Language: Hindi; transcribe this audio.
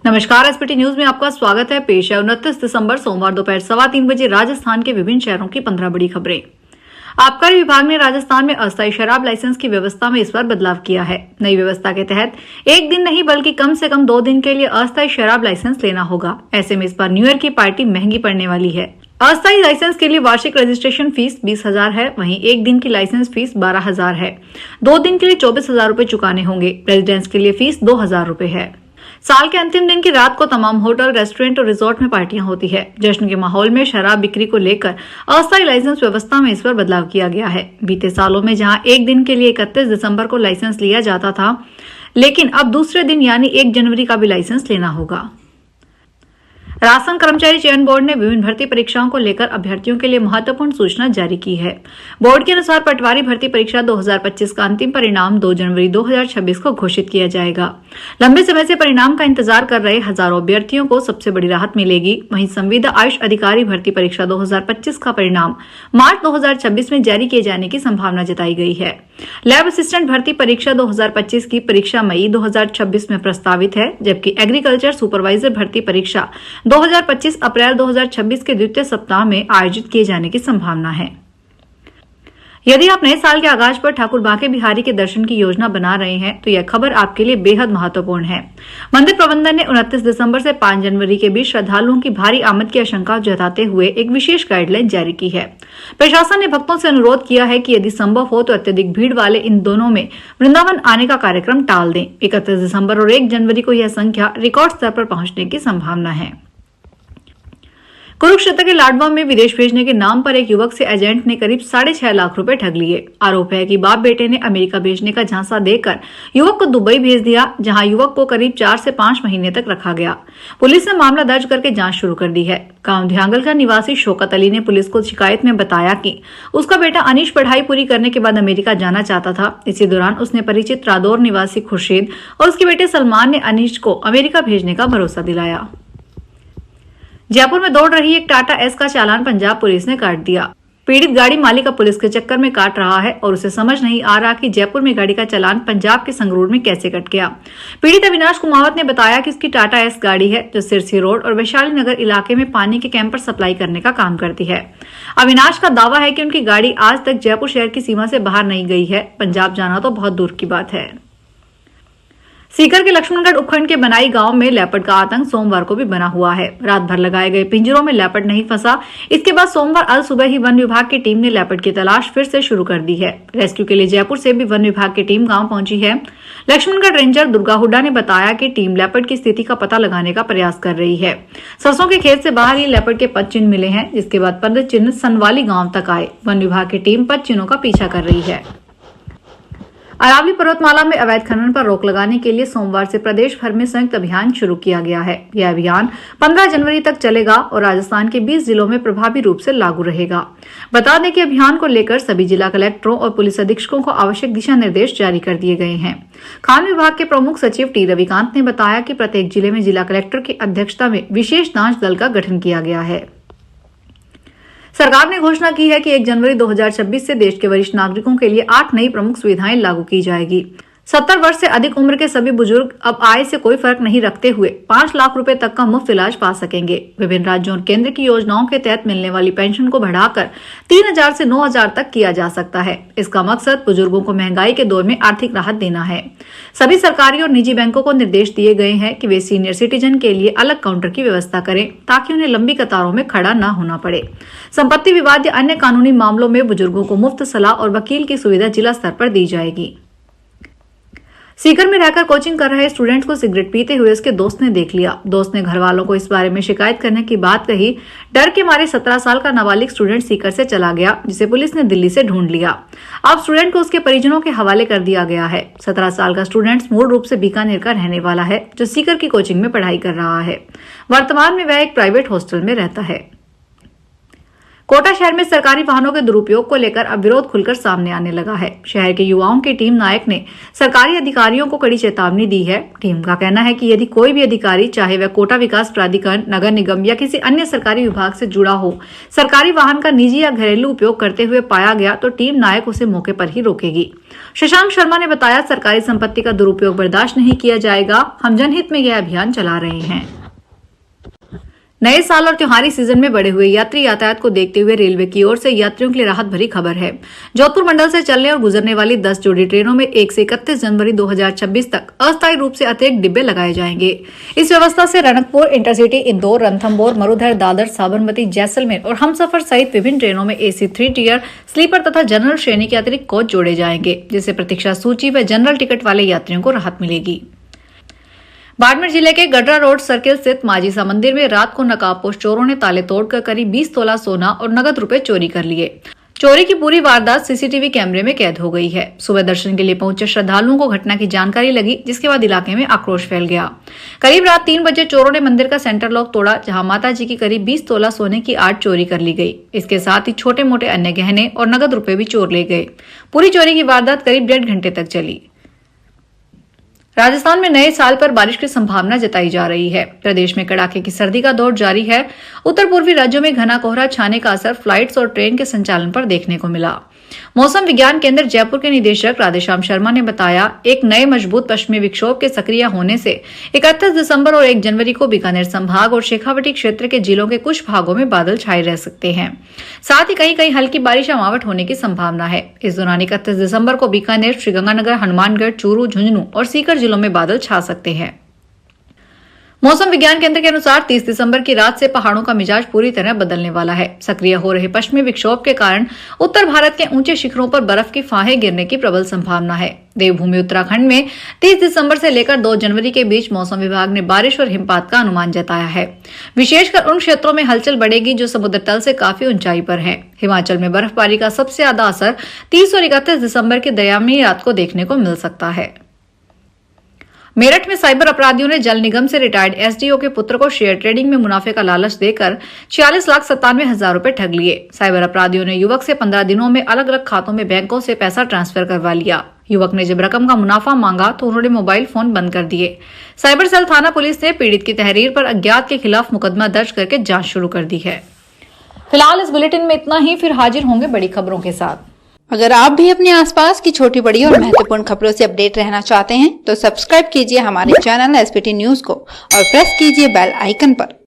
नमस्कार, एसपीटी न्यूज में आपका स्वागत है। पेश है 29 दिसंबर सोमवार दोपहर 3:15 बजे राजस्थान के विभिन्न शहरों की 15 बड़ी खबरें। आबकारी विभाग ने राजस्थान में अस्थायी शराब लाइसेंस की व्यवस्था में इस बार बदलाव किया है। नई व्यवस्था के तहत एक दिन नहीं बल्कि कम से कम 2 दिन के लिए अस्थायी शराब लाइसेंस लेना होगा। ऐसे में इस बार न्यू ईयर की पार्टी महंगी पड़ने वाली है। अस्थायी लाइसेंस के लिए वार्षिक रजिस्ट्रेशन फीस 20,000 है, वहीं एक दिन की लाइसेंस फीस 12,000 है। 2 दिन के लिए 24,000 रूपए चुकाने होंगे। रेजिडेंस के लिए फीस 2,000 रूपए है। साल के अंतिम दिन की रात को तमाम होटल, रेस्टोरेंट और रिजॉर्ट में पार्टियां होती है। जश्न के माहौल में शराब बिक्री को लेकर अस्थायी लाइसेंस व्यवस्था में इस बार बदलाव किया गया है। बीते सालों में जहां एक दिन के लिए 31 दिसंबर को लाइसेंस लिया जाता था, लेकिन अब दूसरे दिन यानी 1 जनवरी का भी लाइसेंस लेना होगा। राजस्थान कर्मचारी चयन बोर्ड ने विभिन्न भर्ती परीक्षाओं को लेकर अभ्यर्थियों के लिए महत्वपूर्ण सूचना जारी की है। बोर्ड के अनुसार पटवारी भर्ती परीक्षा 2025 का अंतिम परिणाम 2 जनवरी 2026 को घोषित किया जाएगा। लंबे समय से परिणाम का इंतजार कर रहे हजारों अभ्यर्थियों को सबसे बड़ी राहत मिलेगी। वहीं संविदा आयुष अधिकारी भर्ती परीक्षा 2025 का परिणाम मार्च 2026 में जारी किए जाने की संभावना जताई गई है। लैब असिस्टेंट भर्ती परीक्षा 2025 की परीक्षा मई 2026 में प्रस्तावित है, जबकि एग्रीकल्चर सुपरवाइजर भर्ती परीक्षा 2025 अप्रैल 2026 के द्वितीय सप्ताह में आयोजित किए जाने की संभावना है। यदि आप नए साल के आगाज पर ठाकुर बांके बिहारी के दर्शन की योजना बना रहे हैं, तो यह खबर आपके लिए बेहद महत्वपूर्ण है। मंदिर प्रबंधन ने 29 दिसंबर से 5 जनवरी के बीच श्रद्धालुओं की भारी आमद की आशंका जताते हुए एक विशेष गाइडलाइन जारी की है। प्रशासन ने भक्तों से अनुरोध किया है कि यदि संभव हो तो अत्यधिक भीड़ वाले इन दोनों में वृंदावन आने का कार्यक्रम टाल दें। 31 दिसंबर और 1 जनवरी को यह संख्या रिकॉर्ड स्तर पर पहुंचने की संभावना है। कुरुक्षेत्र के लाडवा में विदेश भेजने के नाम पर एक युवक से एजेंट ने करीब 6.5 लाख रुपए ठग लिए। आरोप है कि बाप बेटे ने अमेरिका भेजने का झांसा देकर युवक को दुबई भेज दिया, जहां युवक को करीब 4 से 5 महीने तक रखा गया। पुलिस ने मामला दर्ज करके जांच शुरू कर दी है। गांव ध्यांगल का निवासी शौकत अली ने पुलिस को शिकायत में बताया कि उसका बेटा अनीश पढ़ाई पूरी करने के बाद अमेरिका जाना चाहता था। इसी दौरान उसने परिचित रादौर निवासी खुर्शीद और उसके बेटे सलमान ने अनीश को अमेरिका भेजने का भरोसा दिलाया। जयपुर में दौड़ रही एक टाटा एस का चालान पंजाब पुलिस ने काट दिया। पीड़ित गाड़ी मालिक का पुलिस के चक्कर में काट रहा है और उसे समझ नहीं आ रहा कि जयपुर में गाड़ी का चालान पंजाब के संगरूर में कैसे कट गया। पीड़ित अविनाश कुमावत ने बताया कि उसकी टाटा एस गाड़ी है, जो सिरसी रोड और वैशाली नगर इलाके में पानी के कैंपर सप्लाई करने का काम करती है। अविनाश का दावा है कि उनकी गाड़ी आज तक जयपुर शहर की सीमा से बाहर नहीं गई है। पंजाब जाना तो बहुत दूर की बात है। सीकर के लक्ष्मणगढ़ उपखंड के बनाई गांव में लेपर्ड का आतंक सोमवार को भी बना हुआ है। रात भर लगाए गए पिंजरों में लेपर्ड नहीं फंसा। इसके बाद सोमवार अल सुबह ही वन विभाग की टीम ने लेपर्ड की तलाश फिर से शुरू कर दी है। रेस्क्यू के लिए जयपुर से भी वन विभाग की टीम गांव पहुंची है। लक्ष्मणगढ़ रेंजर दुर्गा हुड्डा ने बताया कि टीम लेपर्ड की स्थिति का पता लगाने का प्रयास कर रही है। सरसों के खेत से बाहर ही लेपर्ड के पद चिन्ह मिले हैं, जिसके बाद पद चिन्ह सनवाली गाँव तक आए। वन विभाग की टीम पद चिन्हों का पीछा कर रही है। अरावली पर्वतमाला में अवैध खनन पर रोक लगाने के लिए सोमवार से प्रदेश भर में संयुक्त अभियान शुरू किया गया है। यह अभियान 15 जनवरी तक चलेगा और राजस्थान के 20 जिलों में प्रभावी रूप से लागू रहेगा। बता दें कि अभियान को लेकर सभी जिला कलेक्टरों और पुलिस अधीक्षकों को आवश्यक दिशा निर्देश जारी कर दिए गए हैं। खान विभाग के प्रमुख सचिव टी रविकांत ने बताया कि प्रत्येक जिले में जिला कलेक्टर की अध्यक्षता में विशेष जांच दल का गठन किया गया है। सरकार ने घोषणा की है कि 1 जनवरी 2026 से देश के वरिष्ठ नागरिकों के लिए 8 नई प्रमुख सुविधाएं लागू की जाएगी। 70 वर्ष से अधिक उम्र के सभी बुजुर्ग अब आय से कोई फर्क नहीं रखते हुए 5 लाख रुपए तक का मुफ्त इलाज पा सकेंगे। विभिन्न राज्यों और केंद्र की योजनाओं के तहत मिलने वाली पेंशन को बढ़ाकर 3,000 से 9,000 तक किया जा सकता है। इसका मकसद बुजुर्गों को महंगाई के दौर में आर्थिक राहत देना है। सभी सरकारी और निजी बैंकों को निर्देश दिए गए हैं कि वे सीनियर सिटीजन के लिए अलग काउंटर की व्यवस्था करें, ताकि उन्हें लंबी कतारों में खड़ा न होना पड़े। संपत्ति विवाद या अन्य कानूनी मामलों में बुजुर्गों को मुफ्त सलाह और वकील की सुविधा जिला स्तर पर दी जाएगी। सीकर में रहकर कोचिंग कर रहे स्टूडेंट को सिगरेट पीते हुए उसके दोस्त ने देख लिया। दोस्त ने घर वालों को इस बारे में शिकायत करने की बात कही। डर के मारे 17 साल का नाबालिग स्टूडेंट सीकर से चला गया, जिसे पुलिस ने दिल्ली से ढूंढ लिया। अब स्टूडेंट को उसके परिजनों के हवाले कर दिया गया है। 17 साल का स्टूडेंट मूल रूप से बीकानेर का रहने वाला है, जो सीकर की कोचिंग में पढ़ाई कर रहा है। वर्तमान में वह एक प्राइवेट हॉस्टल में रहता है। कोटा शहर में सरकारी वाहनों के दुरुपयोग को लेकर अब विरोध खुलकर सामने आने लगा है। शहर के युवाओं की टीम नायक ने सरकारी अधिकारियों को कड़ी चेतावनी दी है। टीम का कहना है कि यदि कोई भी अधिकारी, चाहे वह कोटा विकास प्राधिकरण, नगर निगम या किसी अन्य सरकारी विभाग से जुड़ा हो, सरकारी वाहन का निजी या घरेलू उपयोग करते हुए पाया गया तो टीम नायक उसे मौके पर ही रोकेगी। शशांक शर्मा ने बताया, सरकारी संपत्ति का दुरुपयोग बर्दाश्त नहीं किया जाएगा। हम जनहित में यह अभियान चला रहे हैं। नए साल और त्योहारी सीजन में बढ़े हुए यात्री यातायात को देखते हुए रेलवे की ओर से यात्रियों के लिए राहत भरी खबर है। जोधपुर मंडल से चलने और गुजरने वाली 10 जोड़ी ट्रेनों में 1 से 31 जनवरी 2026 तक अस्थायी रूप से अतिरिक्त डिब्बे लगाए जाएंगे। इस व्यवस्था से रनकपुर, इंटरसिटी, इंदौर, रणथंभौर, मरुधर, दादर, साबरमती, जैसलमेर और हमसफर सहित विभिन्न ट्रेनों में AC 3 टियर, स्लीपर तथा जनरल श्रेणी के अतिरिक्त कोच जोड़े जाएंगे, जिससे प्रतीक्षा सूची व जनरल टिकट वाले यात्रियों को राहत मिलेगी। बाड़मेर जिले के गडरा रोड सर्किल स्थित माजीसा मंदिर में रात को नकाबपोश चोरों ने ताले तोड़कर करीब 20 तोला सोना और नगद रुपए चोरी कर लिए। चोरी की पूरी वारदात CCTV कैमरे में कैद हो गई है। सुबह दर्शन के लिए पहुंचे श्रद्धालुओं को घटना की जानकारी लगी, जिसके बाद इलाके में आक्रोश फैल गया। करीब रात 3 बजे चोरों ने मंदिर का सेंटर लॉक तोड़ा, जहां माता जी की करीब 20 तोला सोने की आर्ट चोरी कर ली गई। इसके साथ ही छोटे मोटे अन्य गहने और नगद रुपए भी चोर ले गए। पूरी चोरी की वारदात करीब 1.5 घंटे तक चली। राजस्थान में नए साल पर बारिश की संभावना जताई जा रही है। प्रदेश में कड़ाके की सर्दी का दौर जारी है। उत्तर पूर्वी राज्यों में घना कोहरा छाने का असर फ्लाइट्स और ट्रेन के संचालन पर देखने को मिला। मौसम विज्ञान केंद्र जयपुर के निदेशक राधेश्याम शर्मा ने बताया, एक नए मजबूत पश्चिमी विक्षोभ के सक्रिय होने से 31 दिसंबर और 1 जनवरी को बीकानेर संभाग और शेखावटी क्षेत्र के जिलों के कुछ भागों में बादल छाए रह सकते हैं। साथ ही कहीं कहीं हल्की बारिश या मावठ होने की संभावना है। इस दौरान 31 दिसंबर को बीकानेर, श्रीगंगानगर, हनुमानगढ़, चूरू, झुंझुनू और सीकर जिलों में बादल छा सकते हैं। मौसम विज्ञान केंद्र के अनुसार 30 दिसंबर की रात से पहाड़ों का मिजाज पूरी तरह बदलने वाला है। सक्रिय हो रहे पश्चिमी विक्षोभ के कारण उत्तर भारत के ऊंचे शिखरों पर बर्फ की फाहें गिरने की प्रबल संभावना है। देवभूमि उत्तराखंड में 30 दिसंबर से लेकर 2 जनवरी के बीच मौसम विभाग ने बारिश और हिमपात का अनुमान जताया है। विशेषकर उन क्षेत्रों में हलचल बढ़ेगी जो समुद्र तल से काफी ऊंचाई पर हैं। हिमाचल में बर्फबारी का सबसे ज्यादा असर 30 और 31 दिसंबर की दयामनी रात को देखने को मिल सकता है। मेरठ में साइबर अपराधियों ने जल निगम से रिटायर्ड SDO के पुत्र को शेयर ट्रेडिंग में मुनाफे का लालच देकर 46,97,000 रुपए ठग लिए। साइबर अपराधियों ने युवक से 15 दिनों में अलग अलग खातों में बैंकों से पैसा ट्रांसफर करवा लिया। युवक ने जब रकम का मुनाफा मांगा तो उन्होंने मोबाइल फोन बंद कर दिए। साइबर सेल थाना पुलिस ने पीड़ित की तहरीर पर अज्ञात के खिलाफ मुकदमा दर्ज करके जाँच शुरू कर दी है। फिलहाल इस बुलेटिन में इतना ही, फिर हाजिर होंगे बड़ी खबरों के साथ। अगर आप भी अपने आसपास की छोटी बड़ी और महत्वपूर्ण खबरों से अपडेट रहना चाहते हैं तो सब्सक्राइब कीजिए हमारे चैनल SPT न्यूज को और प्रेस कीजिए बेल आइकन पर।